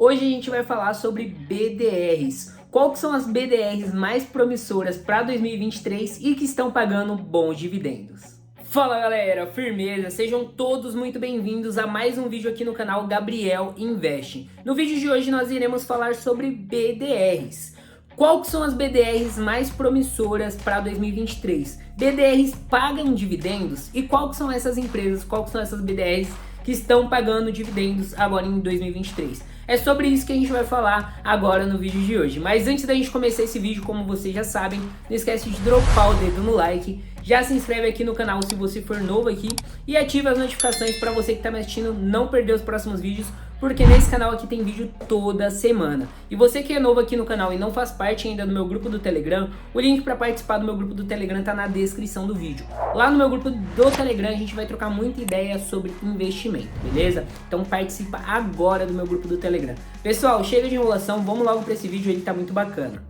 Hoje a gente vai falar sobre BDRs. Qual que são as BDRs mais promissoras para 2023 e que estão pagando bons dividendos? Fala galera, firmeza? Sejam todos muito bem-vindos a mais um vídeo aqui no canal Gabriel Invest. No vídeo de hoje nós iremos falar sobre BDRs. Qual que são as BDRs mais promissoras para 2023? BDRs pagam dividendos? E qual que são essas empresas, qual que são essas BDRs que estão pagando dividendos agora em 2023? É sobre isso que a gente vai falar agora no vídeo de hoje. Mas antes da gente começar esse vídeo, como vocês já sabem, não esquece de dropar o dedo no like, já se inscreve aqui no canal se você for novo aqui e ativa as notificações para você que está me assistindo não perder os próximos vídeos, porque nesse canal aqui tem vídeo toda semana. E você que é novo aqui no canal e não faz parte ainda do meu grupo do Telegram, o link para participar do meu grupo do Telegram tá na descrição do vídeo. Lá no meu grupo do Telegram a gente vai trocar muita ideia sobre investimento, beleza? Então participa agora do meu grupo do Telegram. Pessoal, chega de enrolação, vamos logo para esse vídeo, ele tá muito bacana.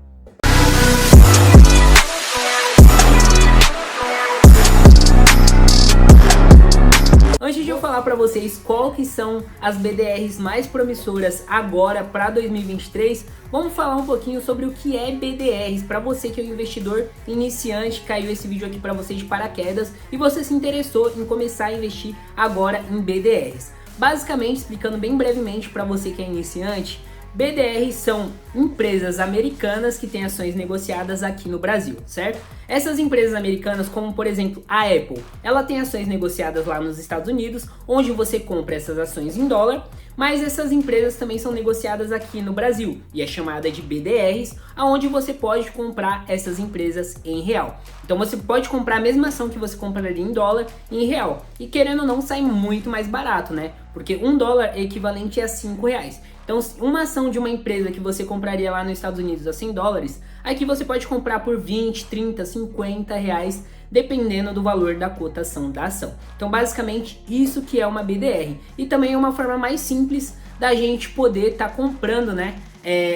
Antes de eu falar para vocês qual que são as BDRs mais promissoras agora para 2023, vamos falar um pouquinho sobre o que é BDRs para você que é um investidor iniciante, caiu esse vídeo aqui para você de paraquedas e você se interessou em começar a investir agora em BDRs. Basicamente, explicando bem brevemente para você que é iniciante, BDRs são empresas americanas que têm ações negociadas aqui no Brasil, certo? Essas empresas americanas, como por exemplo a Apple, ela tem ações negociadas lá nos Estados Unidos, onde você compra essas ações em dólar, mas essas empresas também são negociadas aqui no Brasil e é chamada de BDRs, aonde você pode comprar essas empresas em real. Então você pode comprar a mesma ação que você compraria em dólar em real e querendo ou não sai muito mais barato, né? Porque $1 é equivalente a R$5. Então, uma ação de uma empresa que você compraria lá nos Estados Unidos a $100, aqui você pode comprar por 20, 30, 50 reais, dependendo do valor da cotação da ação. Então, basicamente, isso que é uma BDR. E também é uma forma mais simples da gente poder estar comprando, né,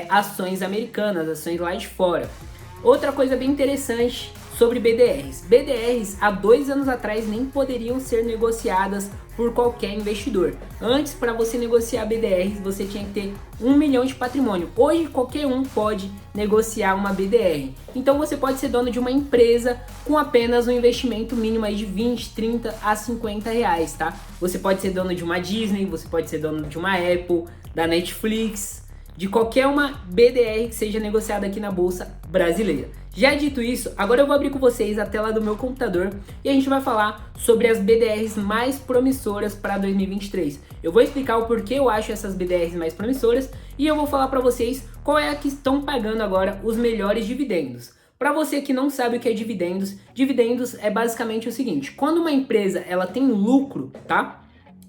ações americanas, ações lá de fora. Outra coisa bem interessante sobre BDRs. BDRs há 2 anos atrás nem poderiam ser negociadas por qualquer investidor. Antes, para você negociar BDRs, você tinha que ter 1 milhão de patrimônio. Hoje, qualquer um pode negociar uma BDR. Então, você pode ser dono de uma empresa com apenas um investimento mínimo aí de 20, 30 a 50 reais, tá? Você pode ser dono de uma Disney, você pode ser dono de uma Apple, da Netflix, de qualquer uma BDR que seja negociada aqui na Bolsa Brasileira. Já dito isso, agora eu vou abrir com vocês a tela do meu computador e a gente vai falar sobre as BDRs mais promissoras para 2023. Eu vou explicar o porquê eu acho essas BDRs mais promissoras e eu vou falar para vocês qual é a que estão pagando agora os melhores dividendos. Para você que não sabe o que é dividendos, dividendos é basicamente o seguinte: quando uma empresa ela tem lucro, tá?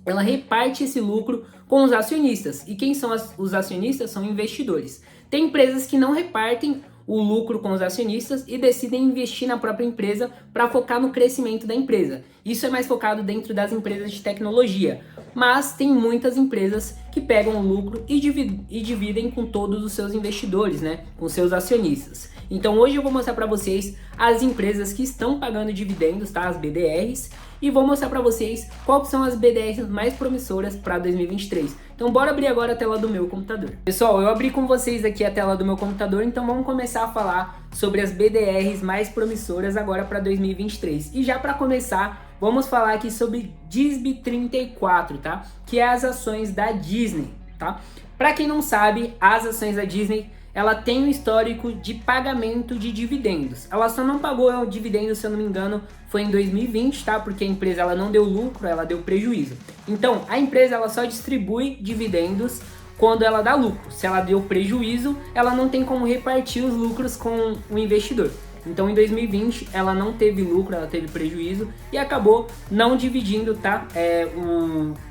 Ela reparte esse lucro com os acionistas. E quem são os acionistas? São investidores. Tem empresas que não repartem o lucro com os acionistas e decidem investir na própria empresa para focar no crescimento da empresa. Isso é mais focado dentro das empresas de tecnologia. Mas tem muitas empresas que pegam o lucro e dividem com todos os seus investidores, né? Com seus acionistas. Então hoje eu vou mostrar para vocês as empresas que estão pagando dividendos, tá? As BDRs. E vou mostrar para vocês quais são as BDRs mais promissoras para 2023. Então bora abrir agora a tela do meu computador. Pessoal, eu abri com vocês aqui a tela do meu computador, então vamos começar a falar sobre as BDRs mais promissoras agora para 2023. E já para começar, vamos falar aqui sobre DISB34, tá? Que é as ações da Disney, tá? Para quem não sabe, as ações da Disney, ela tem um histórico de pagamento de dividendos. Ela só não pagou o dividendo, se eu não me engano, foi em 2020, tá? Porque a empresa ela não deu lucro, ela deu prejuízo. Então, a empresa ela só distribui dividendos quando ela dá lucro. Se ela deu prejuízo, ela não tem como repartir os lucros com o investidor. Então, em 2020, ela não teve lucro, ela teve prejuízo e acabou não dividindo, tá?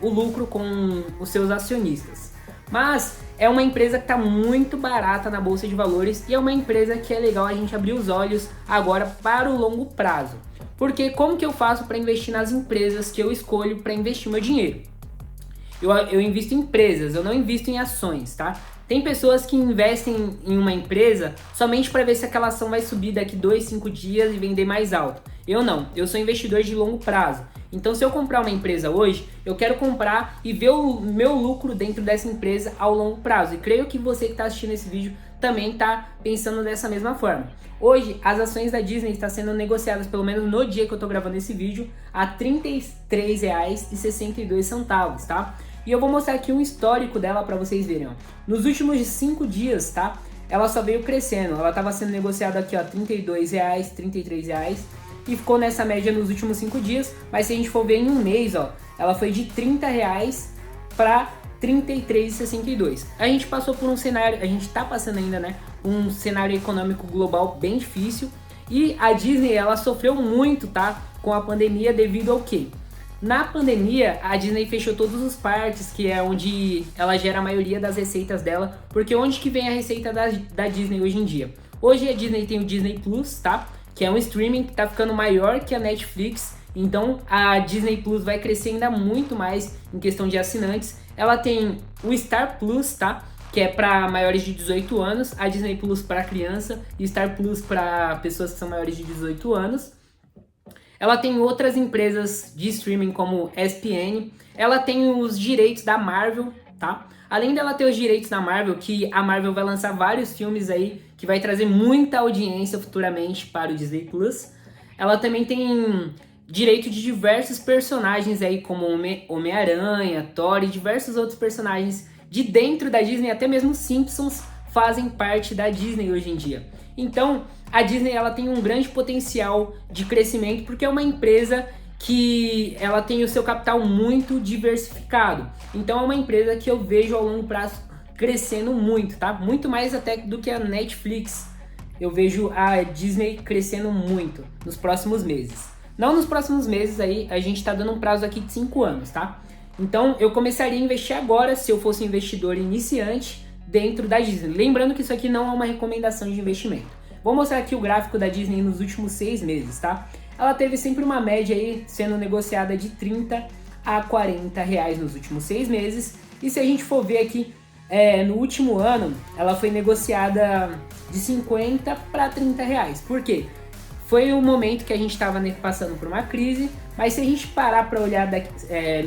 O lucro com os seus acionistas. Mas é uma empresa que está muito barata na Bolsa de Valores e é uma empresa que é legal a gente abrir os olhos agora para o longo prazo. Porque como que eu faço para investir nas empresas que eu escolho para investir o meu dinheiro? Eu invisto em empresas, eu não invisto em ações, tá? Tem pessoas que investem em uma empresa somente para ver se aquela ação vai subir daqui 2, 5 dias e vender mais alto. Eu não, eu sou investidor de longo prazo. Então se eu comprar uma empresa hoje, eu quero comprar e ver o meu lucro dentro dessa empresa ao longo prazo. E creio que você que está assistindo esse vídeo também está pensando dessa mesma forma. Hoje, as ações da Disney estão sendo negociadas, pelo menos no dia que eu estou gravando esse vídeo, a R$ 33,62, tá? E eu vou mostrar aqui um histórico dela para vocês verem, ó. Nos últimos 5 dias, tá? Ela só veio crescendo. Ela estava sendo negociada aqui, ó, R$ 32, R$ 33, e ficou nessa média nos últimos 5 dias. Mas se a gente for ver em um mês, ó, ela foi de R$ 30 para R$ 33,62. A gente passou por um cenário, a gente tá passando ainda, né, um cenário econômico global bem difícil, e a Disney, ela sofreu muito, tá, com a pandemia devido ao quê? Na pandemia, a Disney fechou todos os parques, que é onde ela gera a maioria das receitas dela, porque onde que vem a receita da Disney hoje em dia? Hoje a Disney tem o Disney Plus, tá, que é um streaming que tá ficando maior que a Netflix. Então a Disney Plus vai crescer ainda muito mais em questão de assinantes. Ela tem o Star Plus, tá? Que é para maiores de 18 anos, a Disney Plus para criança e Star Plus para pessoas que são maiores de 18 anos. Ela tem outras empresas de streaming como ESPN. Ela tem os direitos da Marvel, tá? Além dela ter os direitos da Marvel, que a Marvel vai lançar vários filmes aí que vai trazer muita audiência futuramente para o Disney Plus. Ela também tem direito de diversos personagens aí, como Homem-Aranha, Thor e diversos outros personagens de dentro da Disney, até mesmo Simpsons fazem parte da Disney hoje em dia. Então, a Disney, ela tem um grande potencial de crescimento, porque é uma empresa que ela tem o seu capital muito diversificado. Então, é uma empresa que eu vejo ao longo prazo crescendo muito, tá? Muito mais até do que a Netflix. Eu vejo a Disney crescendo muito nos próximos meses. Não nos próximos meses aí, a gente tá dando um prazo aqui de 5 anos, tá? Então eu começaria a investir agora se eu fosse um investidor iniciante dentro da Disney. Lembrando que isso aqui não é uma recomendação de investimento. Vou mostrar aqui o gráfico da Disney nos últimos 6 meses, tá? Ela teve sempre uma média aí sendo negociada de 30 a 40 reais nos últimos 6 meses. E se a gente for ver aqui, no último ano, ela foi negociada de 50 para 30 reais. Por quê? Foi um momento que a gente estava passando por uma crise, mas se a gente parar para olhar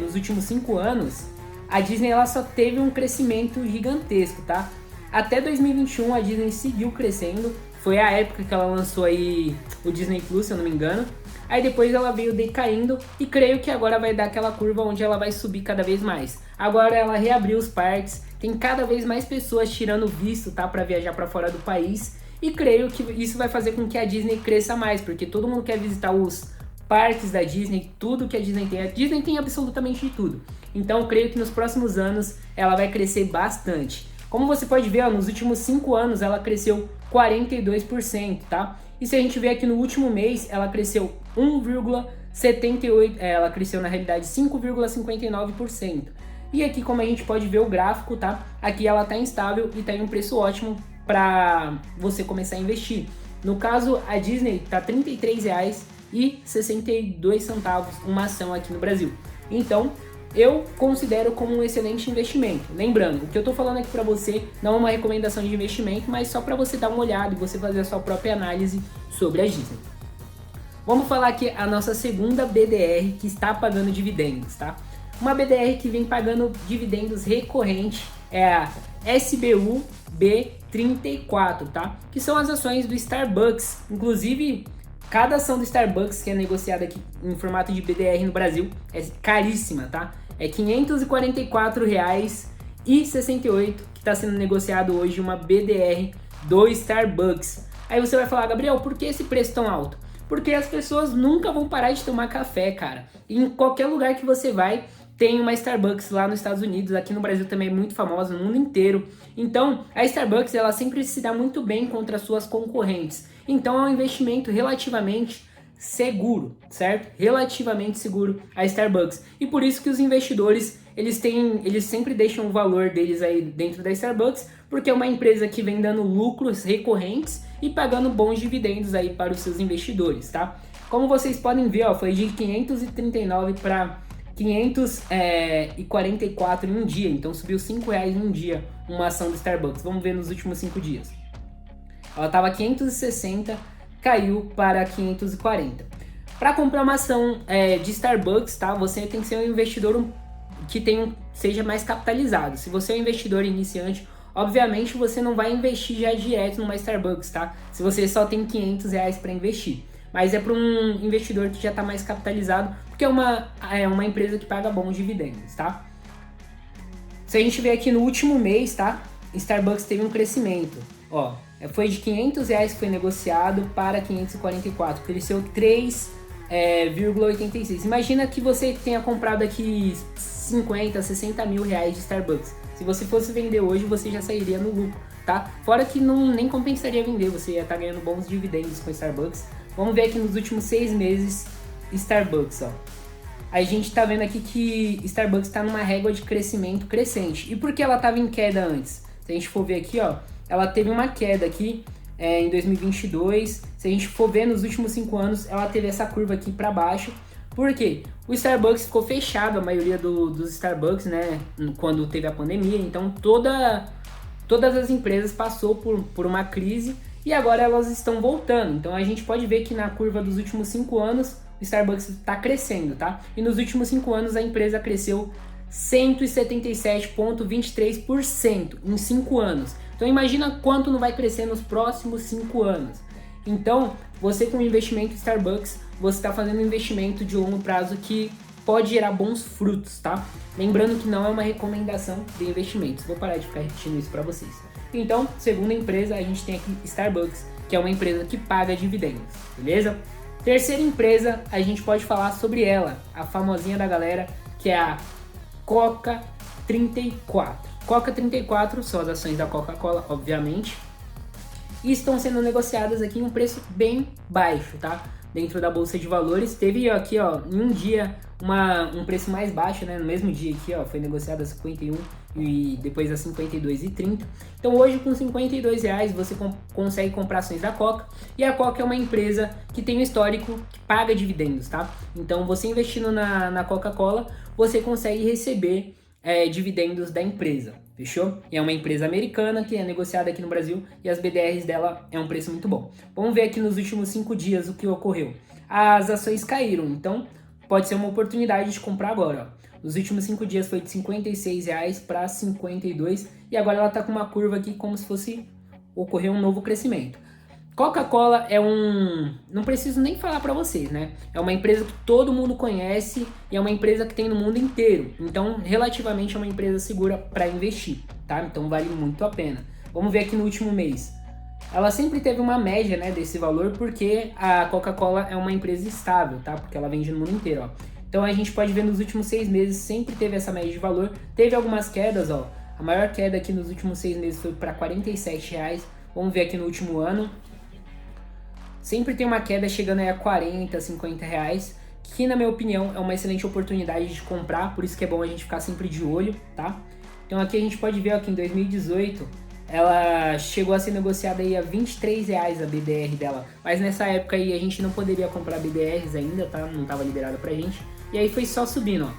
nos últimos 5 anos, a Disney ela só teve um crescimento gigantesco, tá? Até 2021 a Disney seguiu crescendo, foi a época que ela lançou aí o Disney Plus, se eu não me engano. Aí depois ela veio decaindo e creio que agora vai dar aquela curva onde ela vai subir cada vez mais. Agora ela reabriu os parques, tem cada vez mais pessoas tirando visto, tá, para viajar para fora do país. E creio que isso vai fazer com que a Disney cresça mais, porque todo mundo quer visitar os parques da Disney, tudo que a Disney tem. A Disney tem absolutamente de tudo. Então eu creio que nos próximos anos ela vai crescer bastante. Como você pode ver, ó, nos últimos 5 anos ela cresceu 42%, tá? E se a gente ver aqui no último mês, ela cresceu 1,78%, ela cresceu na realidade 5,59%. E aqui, como a gente pode ver o gráfico, tá? Aqui ela tá instável e tá em um preço ótimo para você começar a investir. No caso, a Disney tá R$ 33,62 uma ação aqui no Brasil. Então, eu considero como um excelente investimento. Lembrando, o que eu tô falando aqui para você não é uma recomendação de investimento, mas só para você dar uma olhada e você fazer a sua própria análise sobre a Disney. Vamos falar aqui a nossa segunda BDR que está pagando dividendos, tá? Uma BDR que vem pagando dividendos recorrente é a SBUB34, tá? Que são as ações do Starbucks. Inclusive, cada ação do Starbucks que é negociada aqui em formato de BDR no Brasil é caríssima, tá? É R$ 544,68 que está sendo negociado hoje uma BDR do Starbucks. Aí você vai falar, Gabriel, por que esse preço tão alto? Porque as pessoas nunca vão parar de tomar café, cara. E em qualquer lugar que você vai, tem uma Starbucks lá nos Estados Unidos, aqui no Brasil também é muito famosa, no mundo inteiro. Então, a Starbucks, ela sempre se dá muito bem contra as suas concorrentes. Então, é um investimento relativamente seguro, certo? Relativamente seguro a Starbucks. E por isso que os investidores, eles sempre deixam o valor deles aí dentro da Starbucks, porque é uma empresa que vem dando lucros recorrentes e pagando bons dividendos aí para os seus investidores, tá? Como vocês podem ver, ó, foi de 539 para 544 em um dia, então subiu R$5 em um dia uma ação do Starbucks. Vamos ver nos últimos 5 dias. Ela estava 560, caiu para 540. Para comprar uma ação de Starbucks, tá? Você tem que ser um investidor que seja mais capitalizado. Se você é um investidor iniciante, obviamente você não vai investir já direto numa Starbucks, tá? Se você só tem R$500 para investir. Mas é para um investidor que já está mais capitalizado, porque é uma empresa que paga bons dividendos, tá? Se a gente ver aqui no último mês, tá? Starbucks teve um crescimento, ó. Foi de R$500 que foi negociado para 544, cresceu 3,86. Imagina que você tenha comprado aqui 50, 60 mil reais de Starbucks. Se você fosse vender hoje, você já sairia no lucro, tá? Fora que nem compensaria vender, você ia estar ganhando bons dividendos com Starbucks. Vamos ver aqui nos últimos 6 meses Starbucks, ó. A gente tá vendo aqui que Starbucks está numa régua de crescimento crescente. E por que ela estava em queda antes? Se a gente for ver aqui, ó, ela teve uma queda aqui em 2022. Se a gente for ver nos últimos 5 anos, ela teve essa curva aqui para baixo. Por quê? O Starbucks ficou fechado, a maioria dos Starbucks, né, quando teve a pandemia. Então todas as empresas passou por uma crise e agora elas estão voltando. Então a gente pode ver que na curva dos últimos 5 anos, o Starbucks está crescendo, tá? E nos últimos 5 anos a empresa cresceu 177,23% em 5 anos. Então imagina quanto não vai crescer nos próximos 5 anos. Então, você com o investimento em Starbucks, você está fazendo um investimento de longo prazo que pode gerar bons frutos, tá? Lembrando que não é uma recomendação de investimentos. Vou parar de ficar repetindo isso para vocês. Então, segunda empresa, a gente tem aqui Starbucks, que é uma empresa que paga dividendos, beleza? Terceira empresa, a gente pode falar sobre ela, a famosinha da galera, que é a Coca 34. Coca 34 são as ações da Coca-Cola, obviamente, e estão sendo negociadas aqui em um preço bem baixo, tá? Dentro da bolsa de valores, teve aqui, ó, em um dia um preço mais baixo, né? No mesmo dia aqui, ó, foi negociado a 51 e depois a 52,30. Então hoje com R$52 você consegue comprar ações da Coca, e a Coca é uma empresa que tem um histórico que paga dividendos, tá? Então você investindo na Coca-Cola, você consegue receber dividendos da empresa, fechou? E é uma empresa americana que é negociada aqui no Brasil e as BDRs dela é um preço muito bom. Vamos ver aqui nos últimos 5 dias o que ocorreu. As ações caíram, então pode ser uma oportunidade de comprar agora, ó. Nos últimos 5 dias foi de R$56 para 52 e agora ela está com uma curva aqui como se fosse ocorrer um novo crescimento. Coca-Cola não preciso nem falar para vocês, né? É uma empresa que todo mundo conhece e é uma empresa que tem no mundo inteiro. Então, relativamente é uma empresa segura para investir, tá? Então vale muito a pena. Vamos ver aqui no último mês. Ela sempre teve uma média, né, desse valor porque a Coca-Cola é uma empresa estável, tá? Porque ela vende no mundo inteiro, ó. Então a gente pode ver nos últimos 6 meses sempre teve essa média de valor. Teve algumas quedas, ó. A maior queda aqui nos últimos 6 meses foi para R$47. Vamos ver aqui no último ano. Sempre tem uma queda chegando aí a R$40, R$50, que na minha opinião é uma excelente oportunidade de comprar, por isso que é bom a gente ficar sempre de olho, tá? Então aqui a gente pode ver ó, que em 2018 ela chegou a ser negociada aí a R$23 a BDR dela, mas nessa época aí a gente não poderia comprar BDRs ainda, tá? Não estava liberado pra gente, e aí foi só subindo, ó.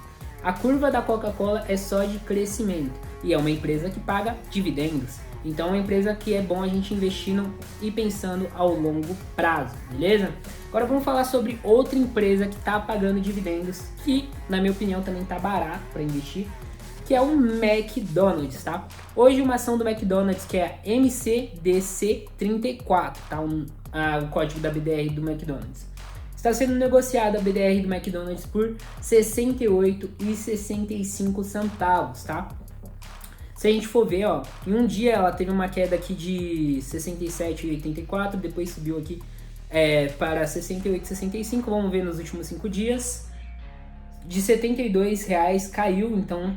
A curva da Coca-Cola é só de crescimento, e é uma empresa que paga dividendos. Então é uma empresa que é bom a gente investindo e pensando ao longo prazo, beleza? Agora vamos falar sobre outra empresa que está pagando dividendos, que na minha opinião também está barato para investir, que é o McDonald's, tá? Hoje uma ação do McDonald's que é a MCDC34, tá? O código da BDR do McDonald's. Está sendo negociada a BDR do McDonald's por R$ 68,65, tá? Se a gente for ver, ó, em um dia ela teve uma queda aqui de 67,84, depois subiu aqui para 68,65, vamos ver nos últimos 5 dias. De R$ 72 caiu, então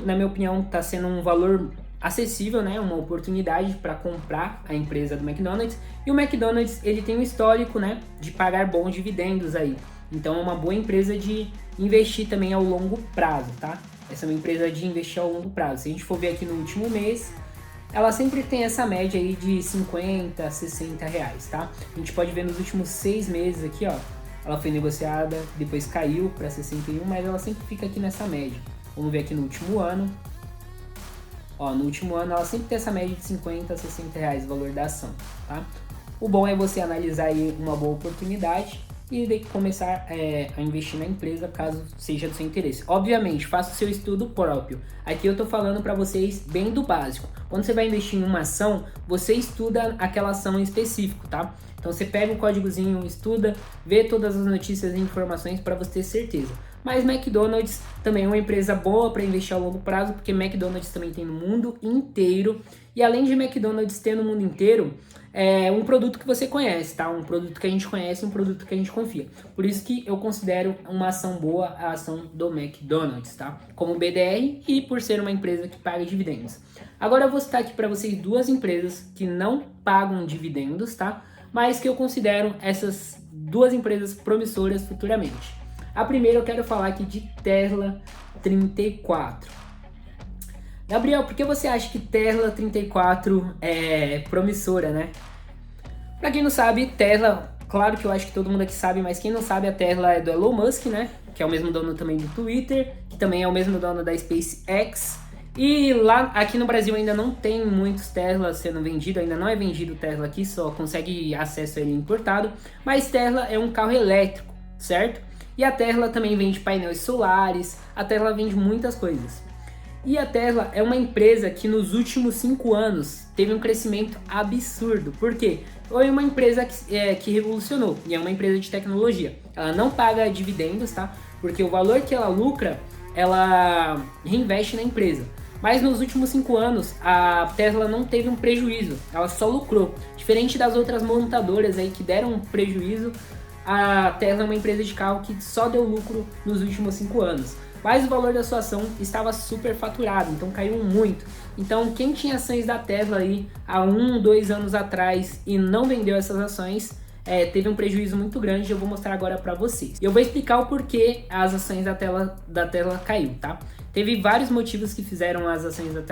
na minha opinião, está sendo um valor acessível, né? Uma oportunidade para comprar a empresa do McDonald's. E o McDonald's, ele tem um histórico, né, de pagar bons dividendos aí. Então é uma boa empresa de investir também ao longo prazo, tá? Essa é uma empresa de investir ao longo prazo. Se a gente for ver aqui no último mês, ela sempre tem essa média aí de 50, 60 reais, tá? A gente pode ver nos últimos 6 meses aqui, ó, ela foi negociada, depois caiu para 61, mas ela sempre fica aqui nessa média. Vamos ver aqui no último ano. Ó, no último ano ela sempre tem essa média de 50 a 60 reais o valor da ação, tá? O bom é você analisar aí uma boa oportunidade e de começar a investir na empresa caso seja do seu interesse. Obviamente, faça o seu estudo próprio. Aqui eu tô falando para vocês bem do básico. Quando você vai investir em uma ação, você estuda aquela ação em específico, tá? Então você pega o códigozinho, estuda, vê todas as notícias e informações para você ter certeza. Mas McDonald's também é uma empresa boa para investir a longo prazo, porque McDonald's também tem no mundo inteiro. E além de McDonald's ter no mundo inteiro, é um produto que você conhece, tá? Um produto que a gente conhece, um produto que a gente confia. Por isso que eu considero uma ação boa a ação do McDonald's, tá? Como BDR e por ser uma empresa que paga dividendos. Agora eu vou citar aqui para vocês duas empresas que não pagam dividendos, tá? Mas que eu considero essas duas empresas promissoras futuramente. A primeira eu quero falar aqui de Tesla 34. Gabriel, por que você acha que Tesla 34 é promissora, né? Pra quem não sabe, Tesla, claro que eu acho que todo mundo aqui sabe, mas quem não sabe, a Tesla é do Elon Musk, né? Que é o mesmo dono também do Twitter, que também é o mesmo dono da SpaceX. E lá, aqui no Brasil ainda não tem muitos Tesla sendo vendidos, ainda não é vendido Tesla aqui, só consegue acesso a ele importado. Mas Tesla é um carro elétrico, certo? E a Tesla também vende painéis solares, a Tesla vende muitas coisas. E a Tesla é uma empresa que nos últimos 5 anos teve um crescimento absurdo. Por quê? Foi uma empresa que revolucionou, e é uma empresa de tecnologia. Ela não paga dividendos, tá? Porque o valor que ela lucra, ela reinveste na empresa. Mas nos últimos 5 anos, a Tesla não teve um prejuízo, ela só lucrou. Diferente das outras montadoras aí que deram um prejuízo, a Tesla é uma empresa de carro que só deu lucro nos últimos 5 anos. Mas o valor da sua ação estava super faturado, então caiu muito. Então quem tinha ações da Tesla aí há 1, 2 anos atrás e não vendeu essas ações, teve um prejuízo muito grande. Eu vou mostrar agora para vocês. Eu vou explicar o porquê as ações da Tesla caiu, tá? Teve vários motivos que fizeram as ações da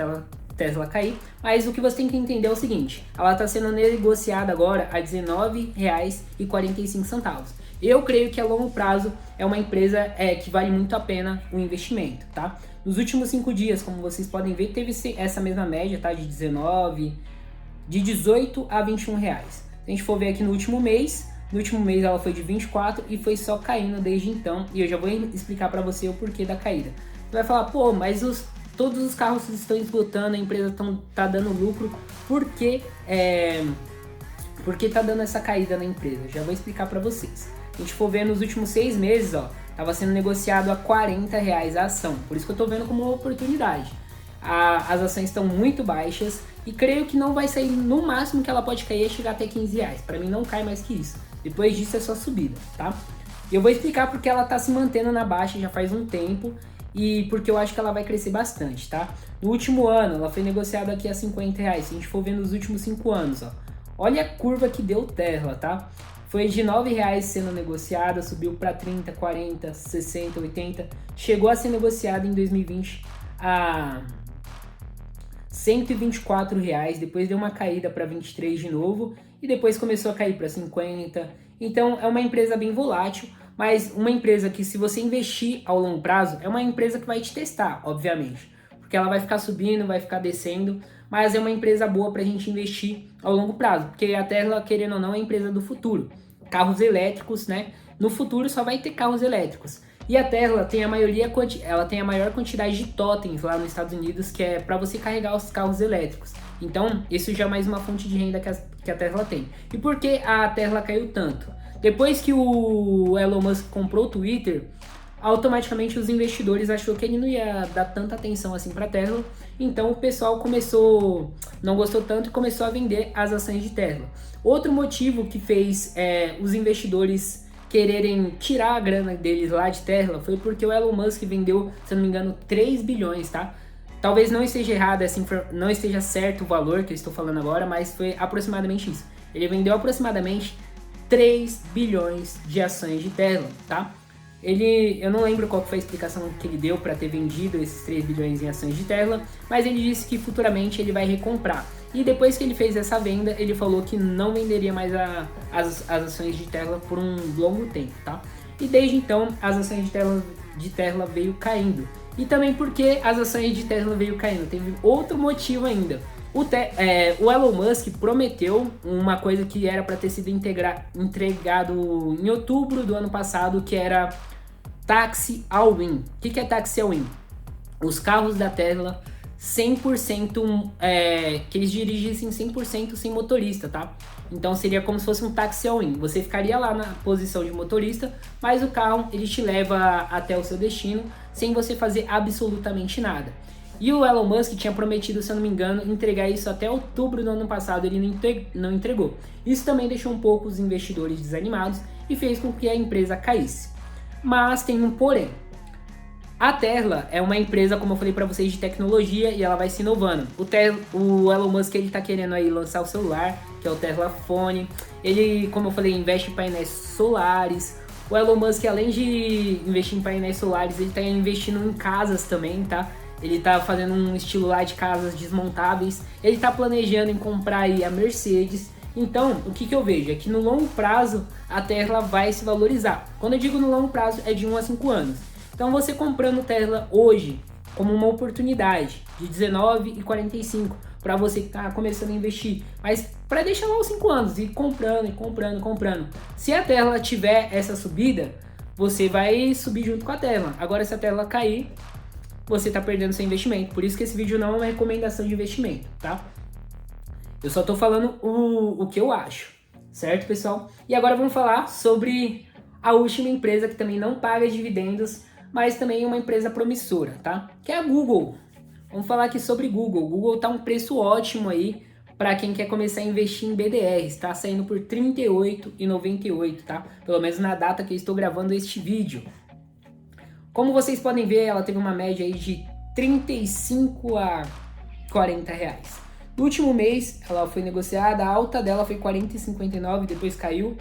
Tesla cair, mas o que você tem que entender é o seguinte: ela está sendo negociada agora a R$19,45. Eu creio que a longo prazo é uma empresa que vale muito a pena o investimento, tá? Nos últimos 5 dias, como vocês podem ver, teve essa mesma média, tá? De 18 a 21 reais. Se a gente for ver aqui no último mês ela foi de 24 e foi só caindo desde então. E eu já vou explicar para você o porquê da caída. Você vai falar, pô, mas todos os carros estão esgotando, a empresa tá dando lucro, por que tá dando essa caída na empresa? Já vou explicar para vocês. A gente for ver nos últimos 6 meses, ó, tava sendo negociado a R$40 a ação. Por isso que eu tô vendo como uma oportunidade. As ações estão muito baixas e creio que não vai sair, no máximo que ela pode cair é chegar até R$15. Para mim não cai mais que isso. Depois disso é só subida, tá? E eu vou explicar porque ela tá se mantendo na baixa já faz um tempo e porque eu acho que ela vai crescer bastante, tá? No último ano ela foi negociada aqui a R$50. Se a gente for ver nos últimos 5 anos, ó, olha a curva que deu Tesla, tá? Foi de R$9 sendo negociada, subiu para 30, 40, 60, 80, chegou a ser negociada em 2020 a R$124, depois deu uma caída para 23 de novo e depois começou a cair para 50. Então é uma empresa bem volátil, mas uma empresa que, se você investir ao longo prazo, é uma empresa que vai te testar, obviamente, porque ela vai ficar subindo, vai ficar descendo, mas é uma empresa boa para a gente investir ao longo prazo, porque a Tesla, querendo ou não, é a empresa do futuro. Carros elétricos, né? No futuro só vai ter carros elétricos. E a Tesla tem ela tem a maior quantidade de totens lá nos Estados Unidos, que é para você carregar os carros elétricos. Então, isso já é mais uma fonte de renda que a Tesla tem. E por que a Tesla caiu tanto? Depois que o Elon Musk comprou o Twitter, automaticamente os investidores achou que ele não ia dar tanta atenção assim para a Tesla. Então o pessoal não gostou tanto e começou a vender as ações de Tesla. Outro motivo que fez os investidores quererem tirar a grana deles lá de Tesla foi porque o Elon Musk vendeu, se não me engano, 3 bilhões, tá? Talvez não esteja errado, não esteja certo o valor que eu estou falando agora, mas foi aproximadamente isso. Ele vendeu aproximadamente 3 bilhões de ações de Tesla, tá? Eu não lembro qual foi a explicação que ele deu para ter vendido esses 3 bilhões em ações de Tesla, mas ele disse que futuramente ele vai recomprar. E depois que ele fez essa venda, ele falou que não venderia mais as ações de Tesla por um longo tempo, tá? E desde então, as ações de Tesla veio caindo. E também porque as ações de Tesla veio caindo, teve outro motivo ainda. O Elon Musk prometeu uma coisa que era para ter sido entregado em outubro do ano passado, que era Taxi All-in. O que é Taxi All-in? Os carros da Tesla 100%, que eles dirigissem 100% sem motorista, tá? Então seria como se fosse um Taxi All-in. Você ficaria lá na posição de motorista, mas o carro ele te leva até o seu destino sem você fazer absolutamente nada. E o Elon Musk tinha prometido, se eu não me engano, entregar isso até outubro do ano passado, ele não entregou. Isso também deixou um pouco os investidores desanimados e fez com que a empresa caísse. Mas tem um porém. A Tesla é uma empresa, como eu falei para vocês, de tecnologia e ela vai se inovando. O Elon Musk ele tá querendo aí lançar o celular, que é o Tesla Phone. Ele, como eu falei, investe em painéis solares. O Elon Musk, além de investir em painéis solares, ele tá investindo em casas também, tá? Ele tá fazendo um estilo lá de casas desmontáveis. Ele tá planejando em comprar aí a Mercedes. Então, o que eu vejo é que no longo prazo a Tesla vai se valorizar. Quando eu digo no longo prazo, é de 1 a 5 anos. Então, você comprando Tesla hoje como uma oportunidade de R$19,45 para você que está começando a investir, mas para deixar lá os 5 anos e comprando e comprando e comprando. Se a Tesla tiver essa subida, você vai subir junto com a Tesla. Agora, se a Tesla cair, você está perdendo seu investimento. Por isso que esse vídeo não é uma recomendação de investimento, tá? Eu só estou falando o que eu acho, certo, pessoal? E agora vamos falar sobre a última empresa que também não paga dividendos, mas também é uma empresa promissora, tá? Que é a Google. Vamos falar aqui sobre Google. Google tá um preço ótimo aí para quem quer começar a investir em BDRs, tá saindo por R$ 38,98, tá? Pelo menos na data que eu estou gravando este vídeo. Como vocês podem ver, ela teve uma média aí de 35 a 40 reais. No último mês, ela foi negociada, a alta dela foi 40,59, depois caiu.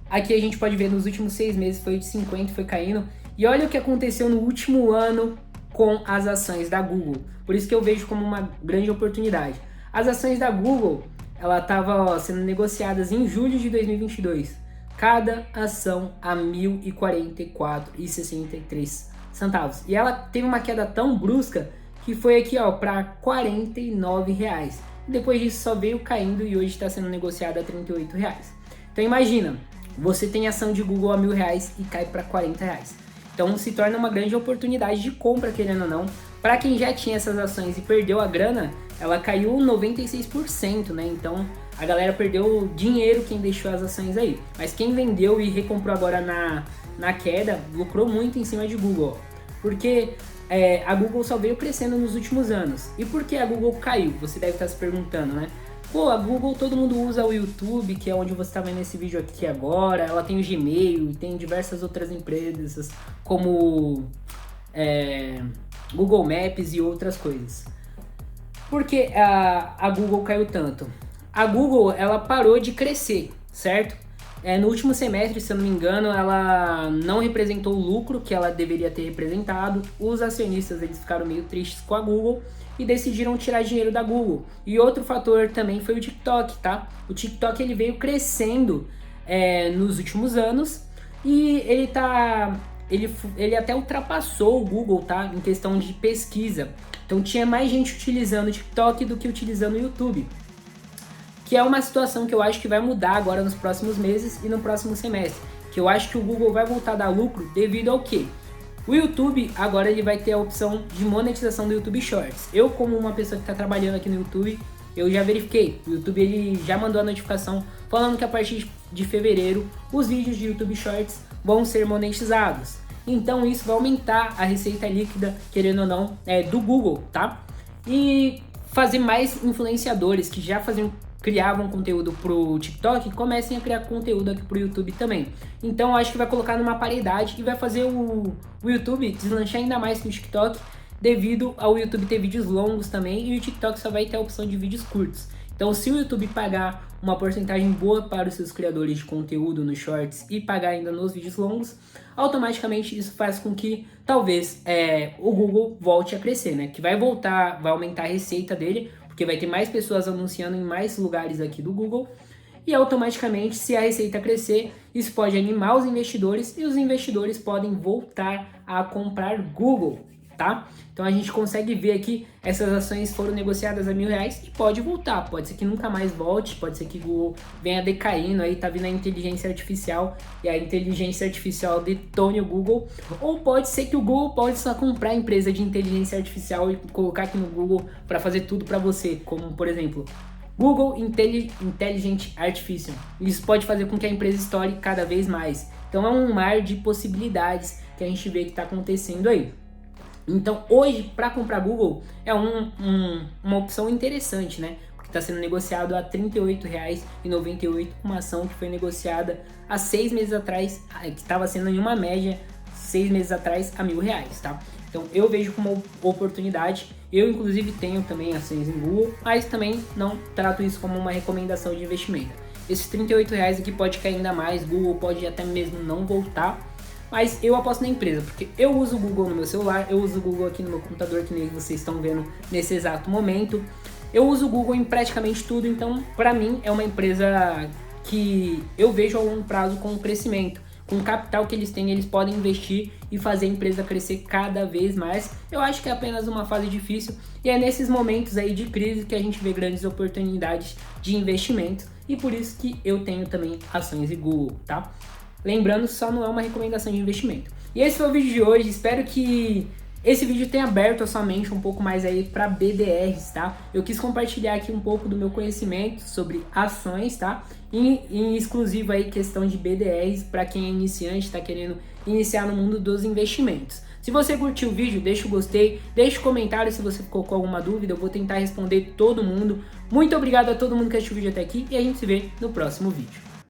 Aqui a gente pode ver nos últimos 6 meses foi de 50, foi caindo. E olha o que aconteceu no último ano com as ações da Google. Por isso que eu vejo como uma grande oportunidade. As ações da Google, ela estava sendo negociadas em julho de 2022. Cada ação a R$ 1.044,63 centavos. E ela teve uma queda tão brusca que foi aqui, ó, para R$ 49 reais. Depois disso só veio caindo e hoje está sendo negociada a R$ 38 reais. Então imagina, você tem ação de Google a R$ 1.000 e cai para R$ 40 reais. Então se torna uma grande oportunidade de compra, querendo ou não. Para quem já tinha essas ações e perdeu a grana, ela caiu 96%, né? Então a galera perdeu dinheiro quem deixou as ações aí. Mas quem vendeu e recomprou agora na queda, lucrou muito em cima de Google. Porque a Google só veio crescendo nos últimos anos. E por que a Google caiu? Você deve estar se perguntando, né? Pô, a Google, todo mundo usa o YouTube, que é onde você está vendo esse vídeo aqui agora. Ela tem o Gmail, tem diversas outras empresas, como Google Maps e outras coisas. Por que a Google caiu tanto? A Google, ela parou de crescer, certo? No último semestre, se eu não me engano, ela não representou o lucro que ela deveria ter representado. Os acionistas, eles ficaram meio tristes com a Google e decidiram tirar dinheiro da Google. E outro fator também foi o TikTok, tá? O TikTok, ele veio crescendo nos últimos anos e ele até ultrapassou o Google, tá? Em questão de pesquisa. Então tinha mais gente utilizando o TikTok do que utilizando o YouTube. Que é uma situação que eu acho que vai mudar agora nos próximos meses e no próximo semestre. Que eu acho que o Google vai voltar a dar lucro devido ao quê? O YouTube agora ele vai ter a opção de monetização do YouTube Shorts. Eu, como uma pessoa que está trabalhando aqui no YouTube, eu já verifiquei. O YouTube ele já mandou a notificação falando que a partir de fevereiro os vídeos de YouTube Shorts vão ser monetizados. Então isso vai aumentar a receita líquida, querendo ou não, do Google, tá? E fazer mais influenciadores que já criavam conteúdo pro TikTok, comecem a criar conteúdo aqui pro YouTube também. Então eu acho que vai colocar numa paridade e vai fazer o YouTube deslanchar ainda mais que o TikTok, devido ao YouTube ter vídeos longos também e o TikTok só vai ter a opção de vídeos curtos. Então se o YouTube pagar uma porcentagem boa para os seus criadores de conteúdo nos shorts e pagar ainda nos vídeos longos, automaticamente isso faz com que talvez o Google volte a crescer, né? Que vai aumentar a receita dele, porque vai ter mais pessoas anunciando em mais lugares aqui do Google e automaticamente, se a receita crescer, isso pode animar os investidores e os investidores podem voltar a comprar Google. tá? Então a gente consegue ver aqui, essas ações foram negociadas a R$1.000 e pode voltar, pode ser que nunca mais volte, pode ser que o Google venha decaindo, aí tá vindo a inteligência artificial e a inteligência artificial detone o Google, ou pode ser que o Google possa comprar a empresa de inteligência artificial e colocar aqui no Google para fazer tudo para você, como por exemplo, Google Intelligent Artificial. Isso pode fazer com que a empresa estoure cada vez mais. Então é um mar de possibilidades que a gente vê que está acontecendo aí. Então hoje, para comprar Google, é uma opção interessante, né? Porque está sendo negociado a R$38,98, uma ação que foi negociada há 6 meses atrás, que estava sendo em uma média 6 meses atrás a R$1.000, tá? Então eu vejo como oportunidade. Eu inclusive tenho também ações em Google, mas também não trato isso como uma recomendação de investimento. Esses R$38 aqui pode cair ainda mais, Google pode até mesmo não voltar, mas eu aposto na empresa, porque eu uso o Google no meu celular, eu uso o Google aqui no meu computador, que nem vocês estão vendo nesse exato momento. Eu uso o Google em praticamente tudo, então para mim é uma empresa que eu vejo a longo prazo com crescimento. Com o capital que eles têm, eles podem investir e fazer a empresa crescer cada vez mais. Eu acho que é apenas uma fase difícil e é nesses momentos aí de crise que a gente vê grandes oportunidades de investimento, e por isso que eu tenho também ações de Google, tá? Lembrando, só não é uma recomendação de investimento. E esse foi o vídeo de hoje, espero que esse vídeo tenha aberto a sua mente um pouco mais aí para BDRs, tá? Eu quis compartilhar aqui um pouco do meu conhecimento sobre ações, tá? Em exclusivo aí questão de BDRs para quem é iniciante, está querendo iniciar no mundo dos investimentos. Se você curtiu o vídeo, deixa o gostei, deixa o comentário se você ficou com alguma dúvida, eu vou tentar responder todo mundo. Muito obrigado a todo mundo que assistiu o vídeo até aqui e a gente se vê no próximo vídeo.